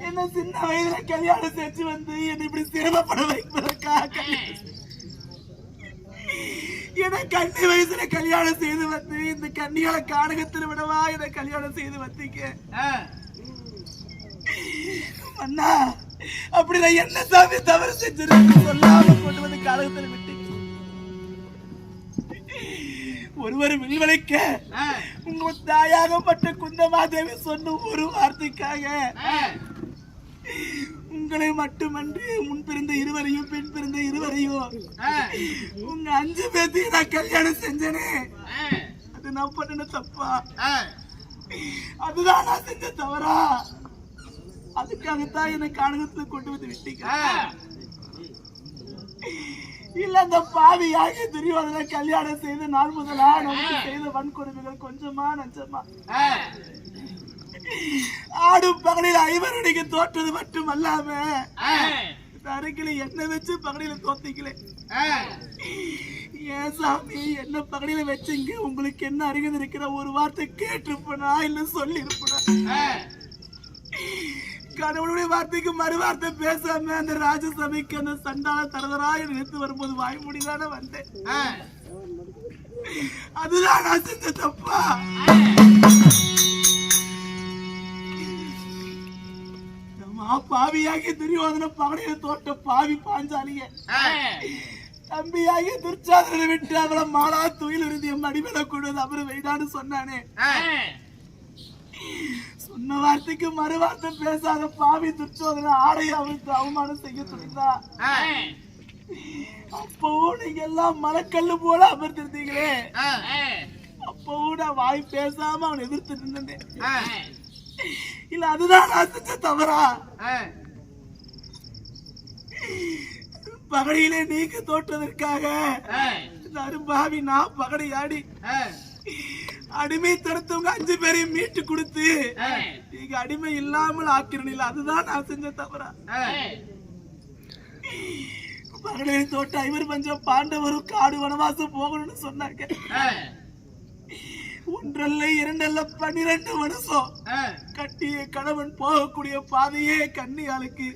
என்ன சின்ன வயதுல கல்யாணம் செஞ்சு வந்து என்ன இப்படி சிரமப்பட வைப்பதற்காக என்ன கண்ணி வயசுல கல்யாணம் செய்து வந்து இந்த கண்ணிகளை கானகத்தில் விடவா என்ன கல்யாணம் செய்து வந்தீங்க அண்ணா. அப்படி நான் என்ன சாமி தவறு செஞ்சிருக்கேன் சொல்லாம கொண்டு வந்து கானகத்தில் விட்டீங்க. ஒருவர் வில்வளைக்க உங்க தாயாகப்பட்ட குந்தமாதேவி சொன்ன ஒரு வார்த்தைக்காக உங்களை மட்டுமன்றி முன் பிறந்த இருவரையும் பெண் பிறந்த இருவரையும் உங்க 5 பேர்த்தையும் நான் கல்யாணம் செஞ்சேனே. அது நான் பண்ண தப்பா? அதுதான் நான் செஞ்ச தவறா? அதுக்காகத்தான் என்னை கானகத்துல கொண்டு வந்து விட்டீங்க. இல்ல அந்த பாவியாக துரியோதனை கல்யாணம் செய்து நாள் முதலா நமக்கு செய்த வன்கொடுமைகள் கொஞ்சமா நஞ்சமா? ஆடும் பகலில் 5 அடிக்கு தோற்றது மட்டும் அல்லாம அருகில என்ன வச்சு பகலில தோத்தீங்களே. ஏன் சாமி என்ன பகலில வச்சுங்க? உங்களுக்கு என்ன அருகில் இருக்கிற ஒரு வார்த்தை கேட்டிருப்பனா இல்ல சொல்லி இருப்பனா? கடவுளுடைய வார்த்தைக்கு மறு வார்த்தை பேசாம அந்த ராஜசபைக்கு அந்த சண்டால தரதரா நிறுத்து வரும்போது வாய் முடிதானே வந்தேன். அதுதான் நான் செஞ்ச தப்பா? பாவியாகி துரியோதன பகடையில தோட்ட பாவி பாஞ்சாலிய தம்பியாகி துர்ச்சாதனை விட்டு அவளை மாலா துயில் இருந்து என் அடிமையில கொண்டு அவரு வைடான்னு சொன்னானே. சொன்ன வார்த்தைக்கு மறு வார்த்தை பேசாத பாவி துர்ச்சோதனை ஆடை அவருக்கு அவமானம் செய்ய துணிந்தா. அப்பவும் நீங்க எல்லாம் மலைக்கல்லு போல அமர்ந்திருந்தீங்களே. அப்பவும் நான் வாய் பேசாம அவன் எதிர்த்து நின்றேன். இல்ல அதுதான் நான் செஞ்ச தவறா? பகடையிலே நீங்க தோற்றதற்காக அரும்பாவி நான் பகடையாடி அடிமை தடுத்தவங்க 5 பேரையும் மீட்டு கொடுத்து நீங்க அடிமை இல்லாமல் ஆக்கிறீங்க. அதுதான் நான் செஞ்ச தவறா? பகடையை தோட்ட 5 பஞ்சம் பாண்டவரும் காடு வனவாசம் போகணும்னு சொன்னாங்க. ஒன்றல்ல இரண்டல்ல 12 வருஷம் கட்டிய கணவன் போகக்கூடிய பாதையே கன்னியாளுக்கு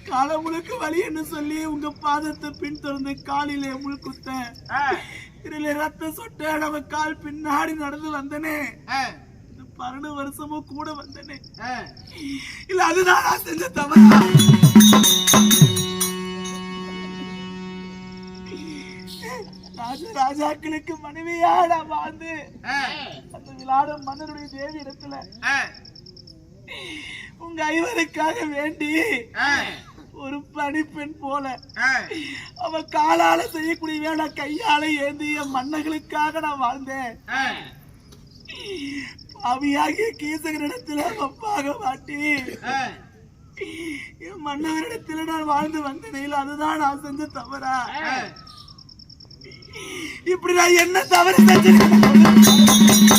காலம் முழுக்க வழி என்று சொல்லி உங்க பாதத்தை பின்தொடர்ந்து காலிலே முள் குத்த இதுல ரத்த சொட்ட நம்ம கால் பின்னாடி நடந்து வந்தனே 12 வருஷமும் கூட வந்தனே இல்ல அதுதான் நான் செஞ்ச தவறா ராஜாக்களுக்கு மனைவியா நான் வாழ்ந்து அந்த விளாடும் மன்னருடைய தேவி இடத்துல உங்க ஐவருக்காக வேண்டி ஒரு பணிப்பெண் போல அவ காலால செய்யக்கூடிய வேலை கையால ஏந்திய மன்னர்களுக்காக நான் வாழ்ந்தேன் அவியாகிய கீசகரிடத்துல ஒப்பாக மாட்டி என் மன்னவரிடத்துல நான் வாழ்ந்து வந்தேன் அதுதான் நான் செஞ்ச தவறா இப்படி நான் என்ன தவறு செஞ்சிருக்கேன்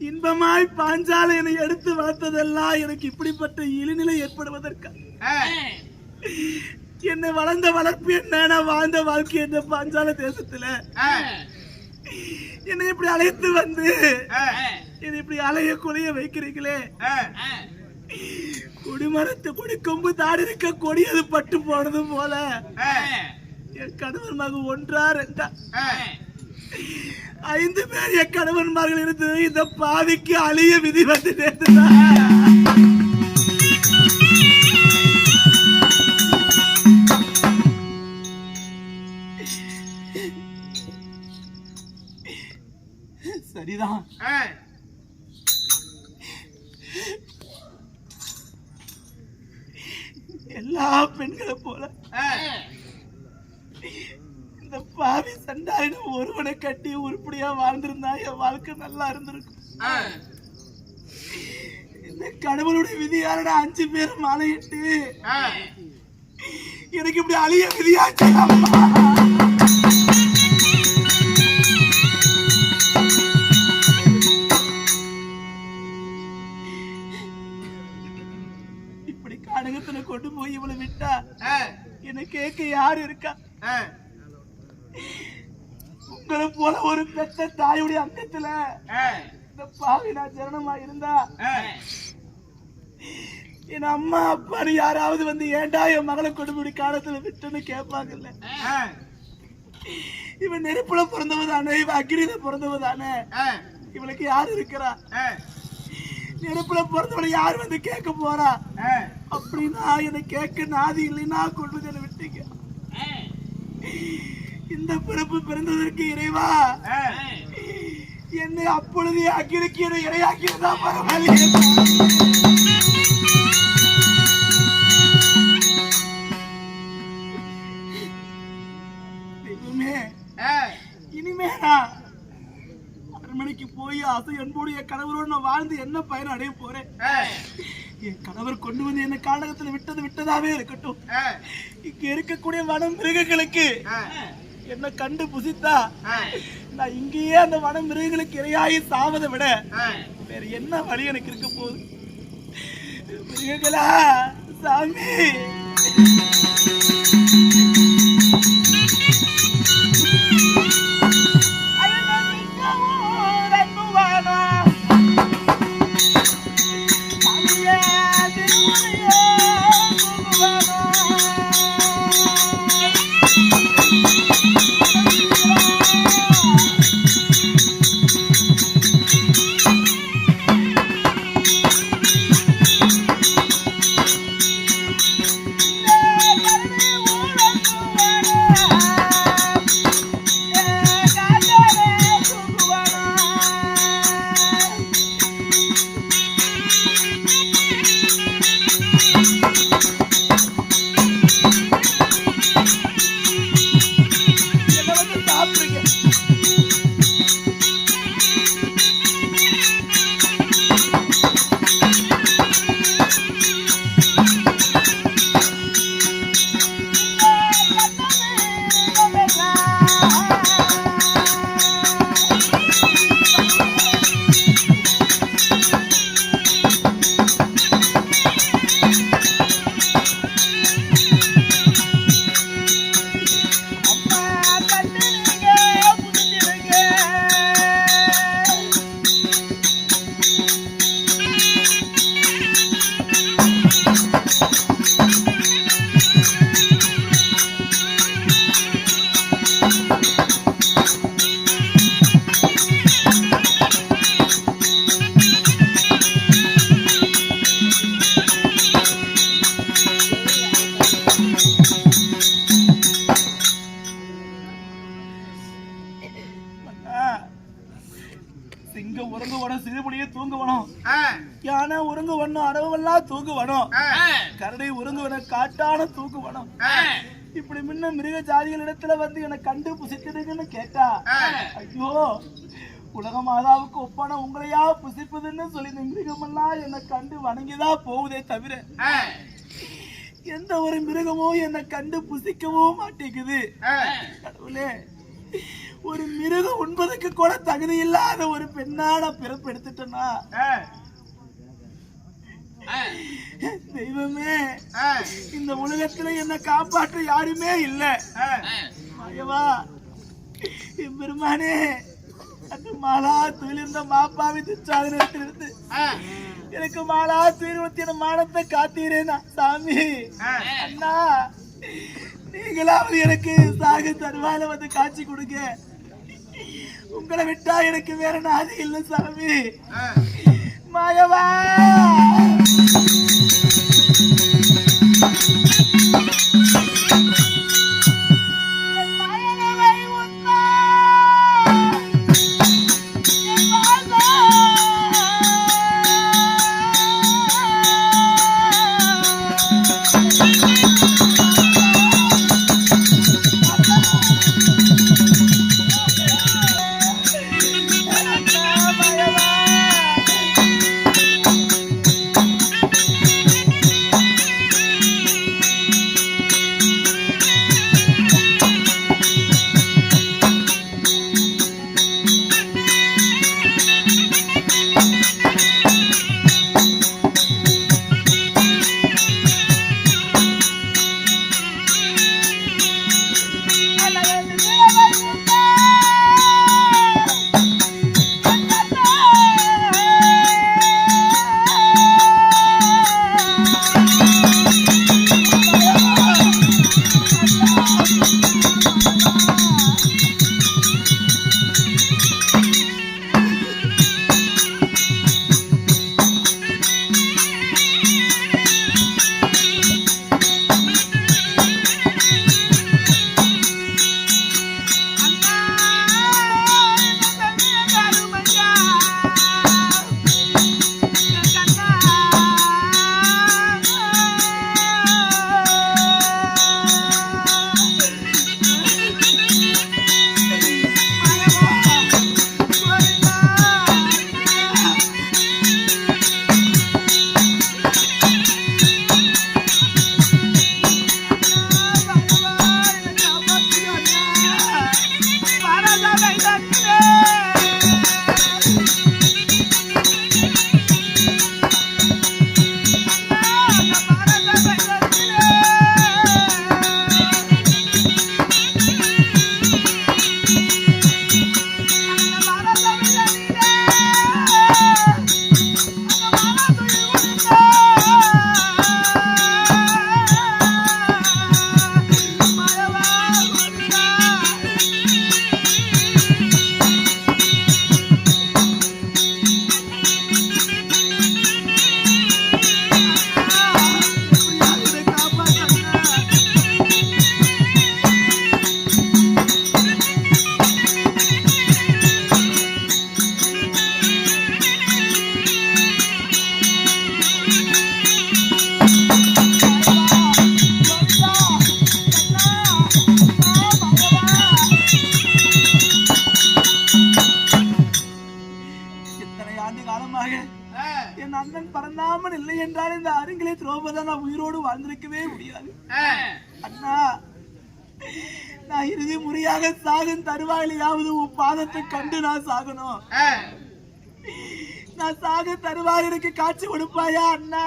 இன்பமாய் பாஞ்சாலை என்னை எடுத்து வளர்த்ததெல்லாம் எனக்கு இப்படிப்பட்ட இழிநிலை ஏற்படுவதற்கு என்னை வளர்ந்த வளர்ப்பு என்ன நான் வாழ்ந்த வாழ்க்கை என்ன பாஞ்சால தேசத்துல என்னை இப்படி அழைத்து வந்து என்னை இப்படி அலைய கொலைய வைக்கிறீங்களே கொடிமரத்து கொடி கொம்பு தாடி இருக்க கொடி அது பட்டு போனது போல என் கணவன் மகன் 1 2 5 பேர் என் கணவன்மார்கள் இருந்து இந்த பாவிக்கு அழிய விதி வந்து சரிதான். எல்லா பெண்களை போல பாவி சண்டாயின ஒருவனை கட்டி உருப்படியா வாழ்ந்திருந்தா என் வாழ்க்கை நல்லா இருந்திருக்கும். இந்த கடவுளுடைய விதியால 5 பேர் மாலையிட்டு எனக்கு இப்படி அழிய விதியாச்சு. அம்மா இப்படி காடகத்துல கொண்டு போய் இவளை விட்டா என்ன கேட்க யாரு இருக்கா? உங்களை போல ஒரு பெத்த தாயுடைய அங்கத்துல இந்த பாவி நான் ஜனனமா இருந்தா என் அம்மா அப்பான்னு யாராவது வந்து ஏண்டா என் மகளை கொடுமுடி காலத்துல விட்டுன்னு கேட்பாங்கல்ல. இவன் நெருப்புல பிறந்தவதானே, இவன் அக்னியில பிறந்தவதானே, இவளுக்கு யாரு இருக்கிறா? நெருப்புல பிறந்தவனை யார் வந்து கேட்க போறா? அப்படின்னா என்னை கேட்க நாதி இல்லைன்னா கொண்டு வந்து விட்டீங்க. இந்த பிறப்பு பிறந்ததற்கு இறைவா என்னை அப்பொழுது அக்கிருக்கு என்னை இரையாக்கிறதா பரவாயில்லையே. இனிமே நான் அரண்மனைக்கு போய் ஆசை அன்போடு என் கணவரோடு நான் வாழ்ந்து என்ன பயன் அடைய போறேன்? என் கணவர் கொண்டு வந்து என்ன காலகத்துல விட்டதாவே இருக்கட்டும். இங்க இருக்கக்கூடிய வன மிருகங்களுக்கு என்ன கண்டு புசித்தா நான் இங்கேயே அந்த வன மிருகங்களுக்கு இரையாகி சாவதை விட வேற என்ன வழி எனக்கு இருக்க போகுது? மிருகங்களா சாமி, சிங்கம் உறங்குவனும், சிறுபுலியே தூங்குவனும், யானை உறங்குவனும், அடவெல்லாம் தூங்குவனும், கரடை உறங்குவன காட்டான தூங்குவனும். இப்படி முன்ன மிருக ஜாதிகளிடத்துல வந்து என்னை கண்டு புசிச்சிடுங்கன்னு கேட்டா, ஐயோ உலக மாதாவுக்கு ஒப்பான உங்களையா புசிப்பதுன்னு சொல்லி இந்த மிருகமெல்லாம் என்னை கண்டு வணங்கிதான் போகுதே தவிர எந்த ஒரு மிருகமும் என்னை கண்டு புசிக்கவும் மாட்டேங்குது. கடவுளே, ஒரு மிருகம் உண்பதற்கு கூட தகுதி இல்லாத ஒரு பெண்ணான பிறப்பு எடுத்துட்டேன்னா தெய்வமே, இந்த உலகத்துல என்ன காப்பாற்ற யாருமே இல்ல. மாயவா, பெருமானே, அந்த மாலா துயிலிருந்த மாப்பாவி துச்சாதனத்திலிருந்து எனக்கு மாலா துயிர்வத்தி என மானத்தை காத்தீரேனா சாமி. அண்ணா, நீங்களாவது எனக்கு சாகு தருவாயில வந்து காட்சி கொடுங்க. உங்களை விட்டா எனக்கு வேற நாதி இல்லை சாமி. மாயவா, இல்லாம நான் உயிரோடு வாழ்ந்திருக்கவே முடியாது அண்ணா. நான் இறுதி முறையாக சாகும் தருவாயிலையாவது உன் பாதத்தை கண்டு நான் சாகணும். நான் சாக தருவாய் எனக்கு காட்சி கொடுப்பாயா அண்ணா?